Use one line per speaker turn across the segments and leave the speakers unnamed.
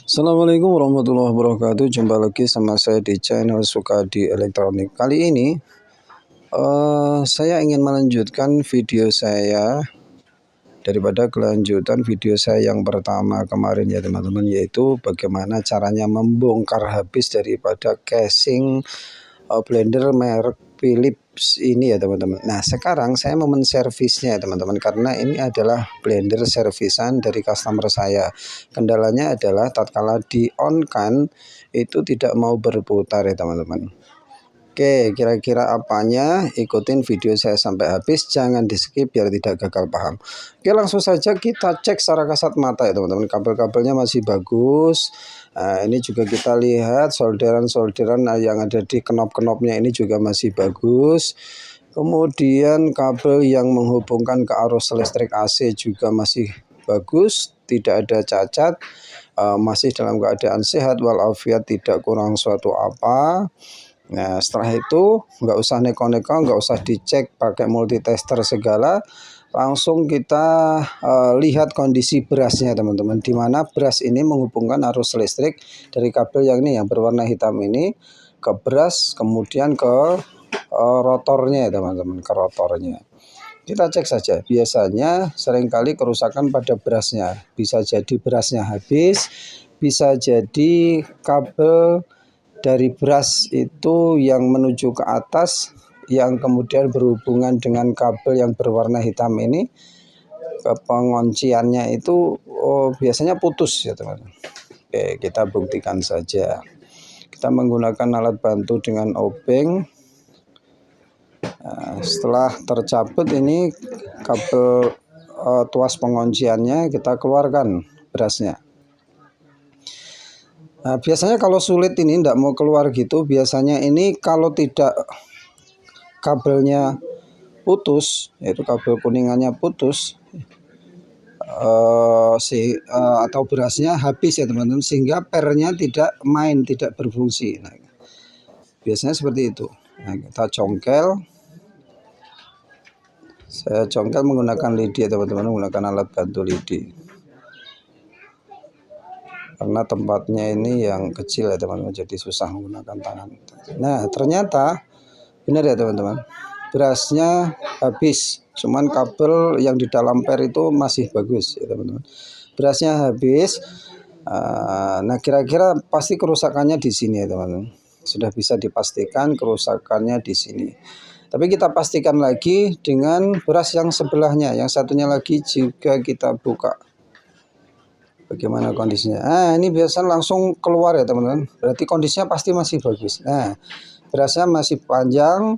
Assalamualaikum warahmatullahi wabarakatuh. Jumpa lagi sama saya di channel Sukadi Elektronik. Kali ini saya ingin melanjutkan video saya daripada kelanjutan video saya yang pertama kemarin ya teman-teman, yaitu bagaimana caranya membongkar habis daripada casing blender merek Philips ini ya teman-teman. Nah, sekarang saya mau menservisnya ya teman-teman, karena ini adalah blender servisan dari customer saya. Kendalanya adalah tatkala di on kan itu tidak mau berputar ya teman-teman. Oke, kira-kira apanya? Ikutin video saya sampai habis, jangan di skip biar tidak gagal paham. Oke, langsung saja kita cek secara kasat mata ya teman-teman. Kabel-kabelnya masih bagus. Nah, ini juga kita lihat solderan-solderan yang ada di knop-knopnya ini juga masih bagus. Kemudian kabel yang menghubungkan ke arus listrik AC juga masih bagus, tidak ada cacat, masih dalam keadaan sehat walafiat, tidak kurang suatu apa. Nah, setelah itu nggak usah neko-neko, nggak usah dicek pakai multitester segala, langsung kita lihat kondisi berasnya teman-teman, di mana beras ini menghubungkan arus listrik dari kabel yang ini yang berwarna hitam ini ke beras, kemudian ke rotornya ya teman-teman, ke rotornya. Kita cek saja, biasanya seringkali kerusakan pada berasnya, bisa jadi berasnya habis, bisa jadi kabel dari beras itu yang menuju ke atas yang kemudian berhubungan dengan kabel yang berwarna hitam ini, ke pengunciannya itu biasanya putus ya teman-teman. Oke, kita buktikan saja. Kita menggunakan alat bantu dengan obeng. Nah, setelah tercabut ini kabel tuas pengunciannya, kita keluarkan berasnya. Nah, biasanya kalau sulit ini tidak mau keluar gitu, biasanya ini kalau tidak kabelnya putus, yaitu kabel kuningannya putus, atau berasnya habis ya teman-teman, sehingga pernya tidak main, tidak berfungsi. Nah, biasanya seperti itu. Nah, kita congkel. Saya congkel menggunakan lidi ya teman-teman, menggunakan alat bantu lidi. Karena tempatnya ini yang kecil ya teman-teman, jadi susah menggunakan tangan. Nah, ternyata benar ya teman-teman, berasnya habis, cuman kabel yang di dalam per itu masih bagus ya teman-teman. Berasnya habis. Nah, kira-kira pasti kerusakannya di sini ya teman-teman. Sudah bisa dipastikan kerusakannya di sini. Tapi kita pastikan lagi dengan beras yang sebelahnya, yang satunya lagi juga kita buka. Bagaimana kondisinya? Nah, ini biasa langsung keluar ya teman-teman. Berarti kondisinya pasti masih bagus. Nah, berasnya masih panjang.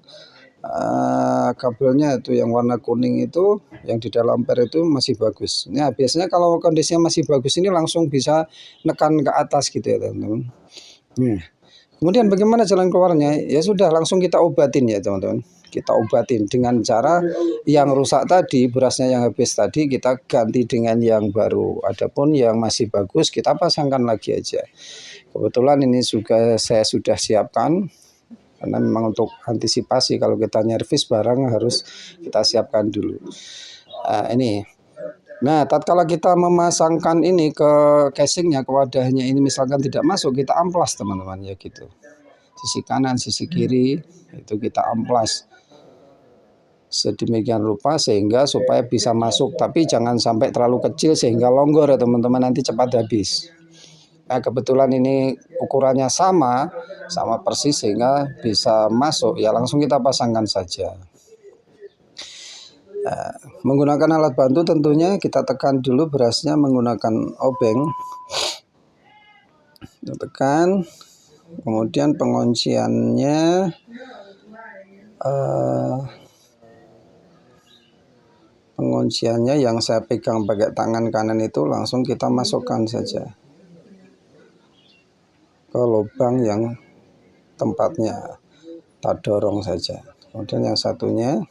Kabelnya itu yang warna kuning itu, yang di dalam per itu masih bagus. Nah, biasanya kalau kondisinya masih bagus ini langsung bisa nekan ke atas gitu ya teman-teman. Kemudian bagaimana jalan keluarnya? Ya sudah, langsung kita obatin ya teman-teman. Kita obatin dengan cara yang rusak tadi, berasnya yang habis tadi kita ganti dengan yang baru. Adapun yang masih bagus kita pasangkan lagi aja. Kebetulan ini juga saya sudah siapkan, karena memang untuk antisipasi kalau kita nyervis barang harus kita siapkan dulu. Ini. Nah, tatkala kita memasangkan ini ke casingnya, ke wadahnya ini misalkan tidak masuk, kita amplas teman-teman ya gitu. Sisi kanan, sisi kiri itu kita amplas sedemikian rupa sehingga supaya bisa masuk, tapi jangan sampai terlalu kecil sehingga longgor ya teman-teman, nanti cepat habis. Nah, kebetulan ini ukurannya sama persis sehingga bisa masuk, ya langsung kita pasangkan saja. Nah, menggunakan alat bantu tentunya kita tekan dulu berasnya menggunakan obeng. Kita tekan, kemudian pengunciannya yang saya pegang pakai tangan kanan itu langsung kita masukkan saja ke lubang yang tempatnya, kita dorong saja. Kemudian yang satunya,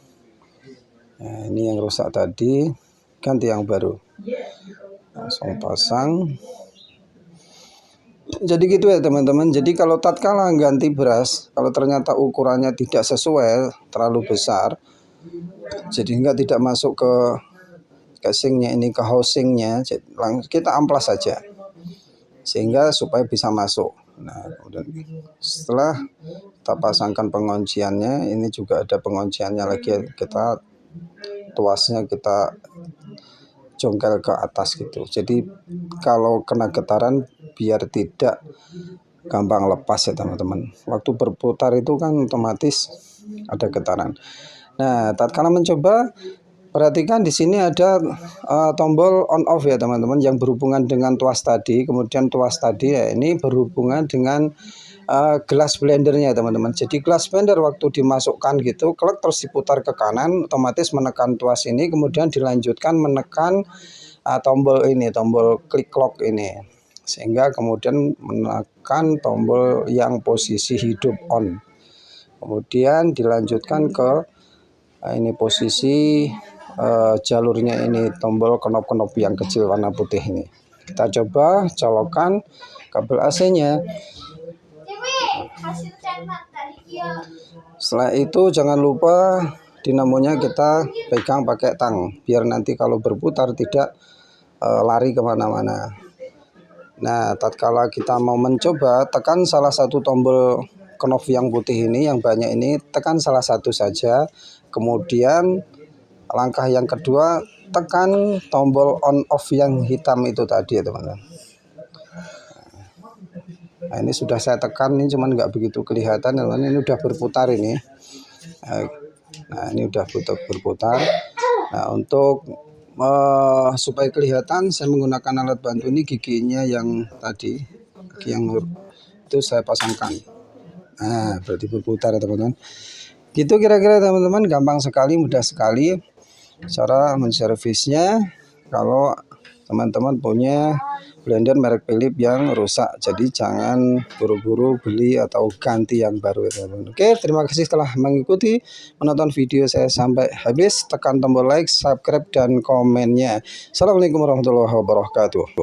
nah ini yang rusak tadi, ganti yang baru, langsung pasang. Jadi gitu ya teman-teman. Jadi kalau tatkala ganti beras, kalau ternyata ukurannya tidak sesuai, terlalu besar, jadi tidak masuk ke casingnya ini, ke housingnya, kita amplas saja. sehingga supaya bisa masuk. Nah, kemudian setelah kita pasangkan pengunciannya, ini juga ada pengunciannya lagi, kita tuasnya kita jongkel ke atas gitu. Jadi kalau kena getaran biar tidak gampang lepas ya teman-teman. Waktu berputar itu kan otomatis ada getaran. Nah, tatkala mencoba, perhatikan di sini ada tombol on off ya teman-teman, yang berhubungan dengan tuas tadi. Kemudian tuas tadi ya ini berhubungan dengan gelas blendernya teman-teman. Jadi gelas blender waktu dimasukkan gitu, klek terus diputar ke kanan, otomatis menekan tuas ini, kemudian dilanjutkan menekan tombol ini, tombol klik lock ini, sehingga kemudian menekan tombol yang posisi hidup on. Kemudian dilanjutkan ke ini posisi jalurnya ini, tombol knop-knop yang kecil warna putih ini. Kita coba colokkan kabel AC-nya. Setelah itu jangan lupa dinamonya kita pegang pakai tang, biar nanti kalau berputar tidak lari kemana-mana. Nah, tatkala kita mau mencoba, tekan salah satu tombol knob yang putih ini, yang banyak ini, tekan salah satu saja. Kemudian langkah yang kedua, tekan tombol on off yang hitam itu tadi ya teman-teman. Nah, ini sudah saya tekan, ini cuman nggak begitu kelihatan teman-teman. Ini udah berputar ini. Nah, ini udah berputar. Nah, untuk supaya kelihatan, saya menggunakan alat bantu ini, giginya yang tadi, gigi yang itu saya pasangkan. Nah, berarti berputar ya teman-teman. Gitu kira-kira teman-teman, gampang sekali, mudah sekali cara menservisnya kalau teman-teman punya blender merek Philips yang rusak. Jadi jangan buru-buru beli atau ganti yang baru ya teman-teman. Oke, terima kasih telah mengikuti menonton video saya sampai habis. Tekan tombol like, subscribe, dan komennya. Assalamualaikum warahmatullahi wabarakatuh.